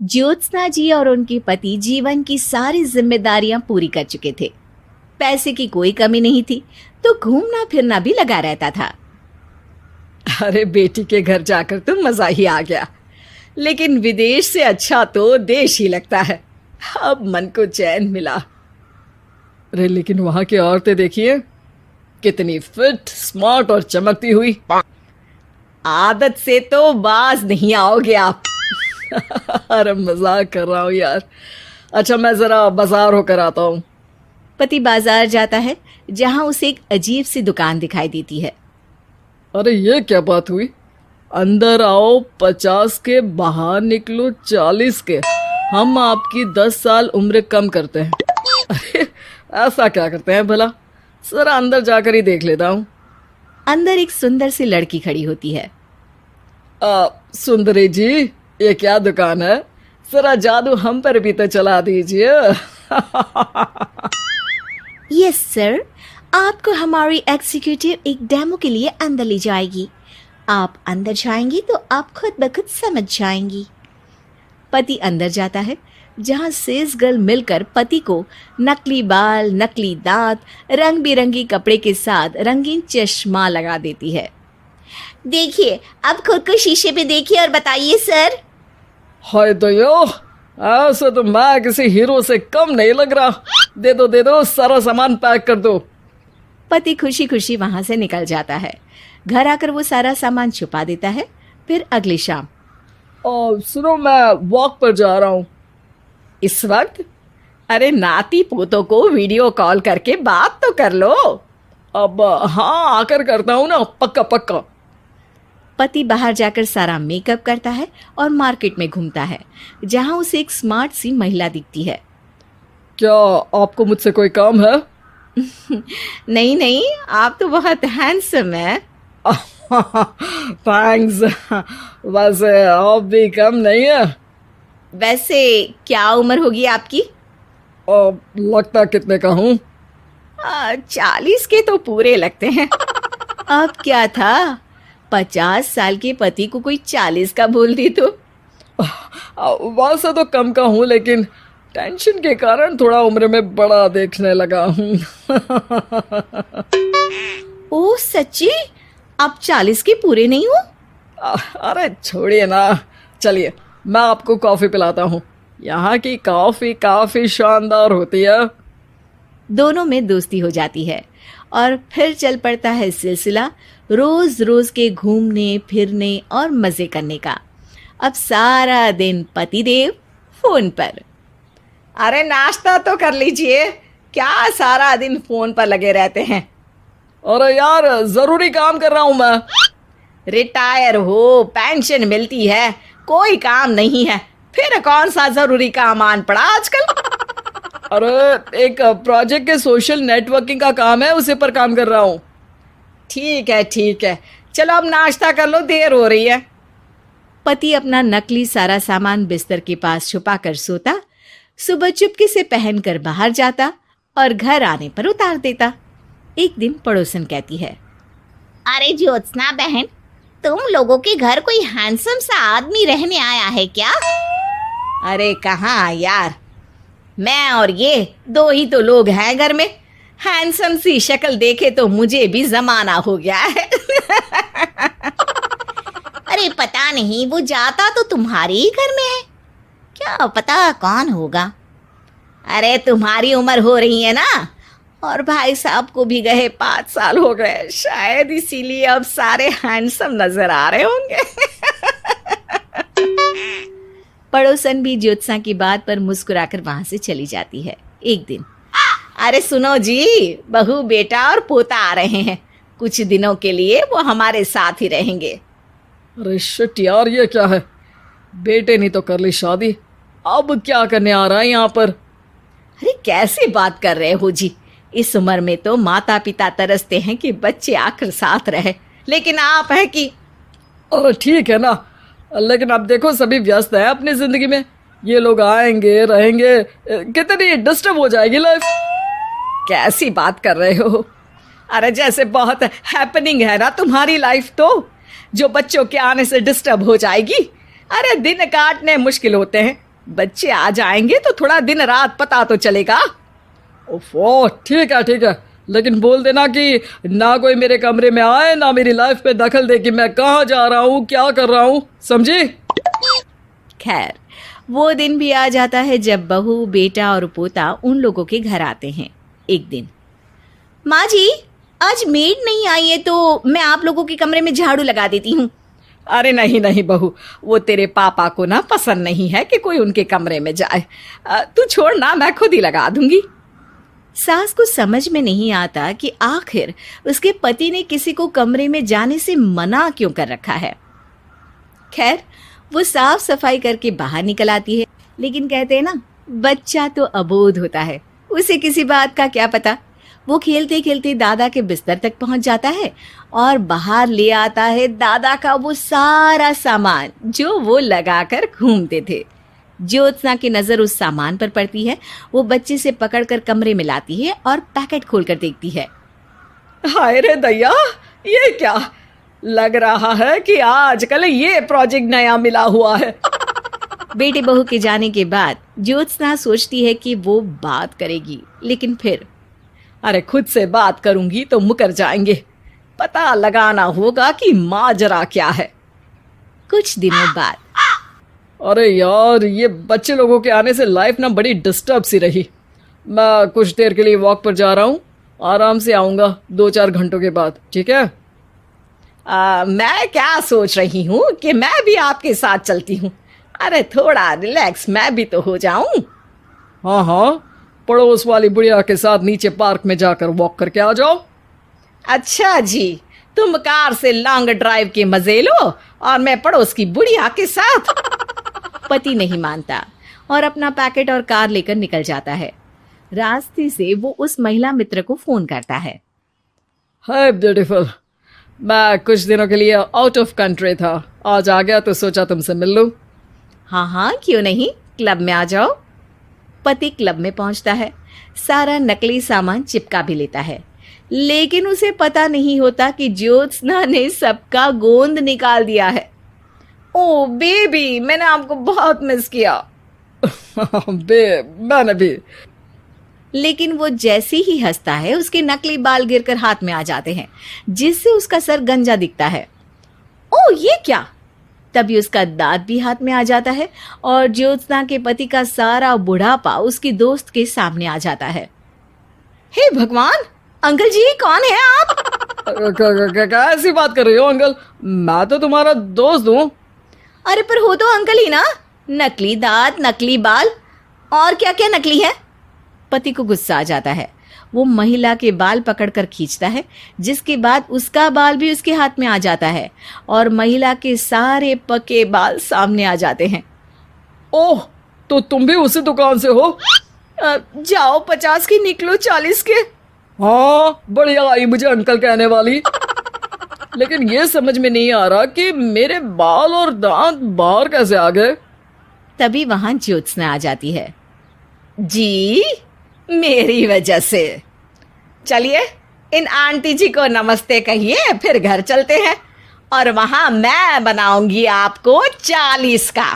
ज्योत्सना जी और उनके पति जीवन की सारी जिम्मेदारियां पूरी कर चुके थे। पैसे की कोई कमी नहीं थी, तो घूमना फिरना भी लगा रहता था। अरे बेटी के घर जाकर तो मजा ही आ गया, लेकिन विदेश से अच्छा तो देश ही लगता है। अब मन को चैन मिला। अरे लेकिन वहां की औरतें देखिए, कितनी फिट, स्मार्ट और चमकती हुई। आदत से तो बाज नहीं आओगे आप। अरे मजाक कर रहा हूँ यार। अच्छा मैं जरा बाजार होकर आता हूँ। पति बाजार जाता है, जहां उसे एक अजीब सी दुकान दिखाई देती है। अरे ये क्या बात हुई? अंदर आओ 50 के, बाहर निकलो 40 के। हम आपकी 10 साल उम्र कम करते हैं। अरे ऐसा क्या करते हैं भला? जरा अंदर जाकर ही देख लेता हूँ। अंदर एक सुंदर सी लड़की खड़ी होती है। सुंदरी जी, ये क्या दुकान है? जरा जादू हम पर भी तो चला दीजिए। यस सर, आपको हमारी एग्जीक्यूटिव एक डेमो के लिए अंदर ले जाएगी। आप अंदर जाएंगी तो आप खुद ब खुद समझ जाएंगी। पति अंदर जाता है, जहां सेल्स गर्ल मिलकर पति को नकली बाल, नकली दांत, रंग बिरंगी कपड़े के साथ रंगीन चश्मा लगा देती है। देखिए, अब खुद को शीशे पे देखिए और बताइए सर। हाय दयो, ऐसे तो मैं किसी हीरो से कम नहीं लग रहा। दे दो, सारा सामान पैक कर दो। पति खुशी खुशी वहां से निकल जाता है। घर आकर वो सारा सामान छुपा देता है। फिर अगली शाम। सुनो, मैं वॉक पर जा रहा हूँ। इस वक्त? अरे नाती पोतों को वीडियो कॉल करके बात तो कर लो। अब हाँ, आकर करता हूँ ना, पक्का पक्का। पति बाहर जाकर सारा मेकअप करता है और मार्केट में घूमता है, जहां उसे एक स्मार्ट सी महिला दिखती है। क्या आपको मुझसे कोई काम है? नहीं नहीं, आप तो बहुत हैंडसम हैं। थैंक्स। वैसे आप भी कम नहीं है। वैसे क्या उम्र होगी आपकी? लगता कितने का हूँ? 40 के तो पूरे लगते हैं। अब क्या था, 50 साल के पति को कोई 40 का बोल दी तो। वैसे तो कम का हूँ, लेकिन टेंशन के कारण थोड़ा उम्र में बड़ा देखने लगा हूँ। ओह सच्ची? आप 40 के पूरे नहीं हो? अरे छोड़िए ना, चलिए मैं आपको कॉफी पिलाता हूँ। यहाँ की कॉफी काफी शानदार होती है। दोनों में दोस्ती हो जाती है और फिर चल पड़ता है सिलसिला रोज रोज के घूमने फिरने और मजे करने का। अब सारा दिन पतिदेव फोन पर। अरे नाश्ता तो कर लीजिए, क्या सारा दिन फोन पर लगे रहते हैं? अरे यार, जरूरी काम कर रहा हूं मैं। रिटायर हो, पेंशन मिलती है, कोई काम नहीं है, फिर कौन सा जरूरी काम आन पड़ा आजकल? अरे एक प्रोजेक्ट के सोशल नेटवर्किंग का काम है, उसी पर काम कर रहा हूँ। ठीक है, चलो अब नाश्ता कर लो, देर हो रही है। पति अपना नकली सारा सामान बिस्तर के पास छुपा कर सोता, सुबह चुपके से पहनकर बाहर जाता और घर आने पर उतार देता। एक दिन पड़ोसन कहती है, अरे ज्योत्सना बहन, तुम लोगों के घर कोई हैंडसम सा आदमी रहने आया है क्या? अरे कहाँ यार, मैं और ये दो ही तो लोग हैं घर में। हैंडसम सी शक्ल देखे तो मुझे भी जमाना हो गया है। अरे पता नहीं, वो जाता तो तुम्हारे ही घर में है, क्या पता कौन होगा। अरे तुम्हारी उम्र हो रही है ना, और भाई साहब को भी गए 5 साल हो गए, शायद इसीलिए अब सारे हैंडसम नजर आ रहे होंगे। पड़ोसन भी ज्योत्सना की बात पर मुस्कुराकर वहां से चली जाती है। एक दिन, अरे सुनो जी, बहू बेटा और पोता आ रहे हैं, कुछ दिनों के लिए वो हमारे साथ ही रहेंगे। अरे शिट यार, ये क्या है? बेटे ने तो कर ली शादी, अब क्या करने आ रहा है यहाँ पर? अरे कैसी बात कर रहे हो जी, इस उम्र में तो माता पिता तरसते हैं कि बच्चे आकर साथ रहे, लेकिन आप है कि। अरे ठीक है ना, लेकिन अब देखो सभी व्यस्त हैं अपनी जिंदगी में, ये लोग आएंगे रहेंगे, कितनी डिस्टर्ब हो जाएगी लाइफ। कैसी बात कर रहे हो? अरे जैसे बहुत हैपनिंग है ना तुम्हारी लाइफ, तो जो बच्चों के आने से डिस्टर्ब हो जाएगी। अरे दिन काटने मुश्किल होते हैं, बच्चे आ जाएंगे तो थोड़ा दिन रात पता तो चलेगा। ओफो, ठीक है, लेकिन बोल देना कि ना कोई मेरे कमरे में आए, ना मेरी लाइफ पे दखल दे कि मैं कहाँ जा रहा हूँ, क्या कर रहा हूँ, समझी? खैर, वो दिन भी आ जाता है जब बहू, बेटा और पोता उन लोगों के घर आते हैं। एक दिन, माँ जी, आज मेड नहीं आई है तो मैं आप लोगों के कमरे में झाड़ू लगा देती हूँ। अरे नहीं बहू, वो तेरे पापा को ना पसंद नहीं है कि कोई उनके कमरे में जाए। तू छोड़ ना, मैं खुद ही लगा दूंगी। सास को समझ में नहीं आता कि आखिर उसके पति ने किसी को कमरे में जाने से मना क्यों कर रखा है। खैर, वो साफ सफाई करके बाहर निकल आती है, लेकिन कहते हैं ना, बच्चा तो अबोध होता है, उसे किसी बात का क्या पता। वो खेलते खेलते दादा के बिस्तर तक पहुंच जाता है और बाहर ले आता है दादा का वो सारा सामान जो वो लगाकर घूमते थे। ज्योत्सना की नजर उस सामान पर पड़ती है। वो बच्चे से पकड़कर कमरे में लाती है और पैकेट खोलकर देखती है। हाय रे दैया, ये क्या? लग रहा है कि आजकल ये प्रोजेक्ट नया मिला हुआ है। बेटे बहू के जाने के बाद ज्योत्सना सोचती है कि वो बात करेगी, लेकिन फिर अरे खुद से बात करूंगी तो मुकर जाएंगे। पता लगाना होगा कि माजरा क्या है। कुछ दिनों बाद, अरे यार, ये बच्चे लोगों के आने से लाइफ ना बड़ी डिस्टर्ब सी रही। मैं कुछ देर के लिए वॉक पर जा रहा हूँ, आराम से आऊँगा 2-4 घंटों के बाद, ठीक है? मैं क्या सोच रही हूँ कि मैं भी आपके साथ चलती हूँ। अरे थोड़ा रिलैक्स मैं भी तो हो जाऊं। हाँ, पड़ोस वाली बुढ़िया के साथ नीचे पार्क में जाकर वॉक करके आ जाओ। अच्छा जी, तुम कार से लॉन्ग ड्राइव के मजे लो और मैं पड़ोस की बुढ़िया के साथ। पति नहीं मानता और अपना पैकेट और कार लेकर निकल जाता है। रास्ते से वो उस महिला मित्र को फोन करता है। हाय ब्यूटीफुल, मैं कुछ दिनों के लिए आउट ऑफ कंट्री था, आज आ गया तो सोचा तुमसे मिल लूं। हाँ, क्यों नहीं, क्लब में आ जाओ। पति क्लब में पहुंचता है, सारा नकली सामान चिपका भी लेता है, लेकिन उसे पता नहीं होता कि ज्योत्सना ने सबका गोंद निकाल दिया है। ओ बेबी, मैंने आपको बहुत मिस किया। मैंने भी। लेकिन वो जैसे ही हंसता है, उसके नकली बाल गिरकर हाथ में आ जाते हैं, जिससे उसका सर गंजा दिखता है। ओ ये क्या? तभी उसका दांत भी हाथ में आ जाता है और ज्योत्सना के पति का सारा बुढ़ापा उसकी दोस्त के सामने आ जाता है। हे भगवान, अंकल जी कौन है आप? क्या ऐसी बात कर रही हो अंकल? मैं तो तुम्हारा दोस्त हूँ। अरे पर हो तो अंकल ही ना। नकली दांत, नकली बाल और क्या क्या नकली है। पति को गुस्सा आ जाता है। वो महिला के बाल पकड़कर खींचता है, जिसके बाद उसका बाल भी उसके हाथ में आ जाता है और महिला के सारे पके बाल सामने आ जाते हैं। ओह, तो तुम भी उसी दुकान से हो? जाओ 50 की निकलो 40 के। हाँ, बढ़िया आई मुझे अंकल कहने वाली। लेकिन ये समझ में नहीं आ रहा कि मेरे बाल और दांत बाहर कैसे आ गए। तभी वहां ज्योत्सना आ जाती है। जी, मेरी वजह से। चलिए इन आंटी जी को नमस्ते कहिए, फिर घर चलते हैं और वहां मैं बनाऊंगी आपको 40 का।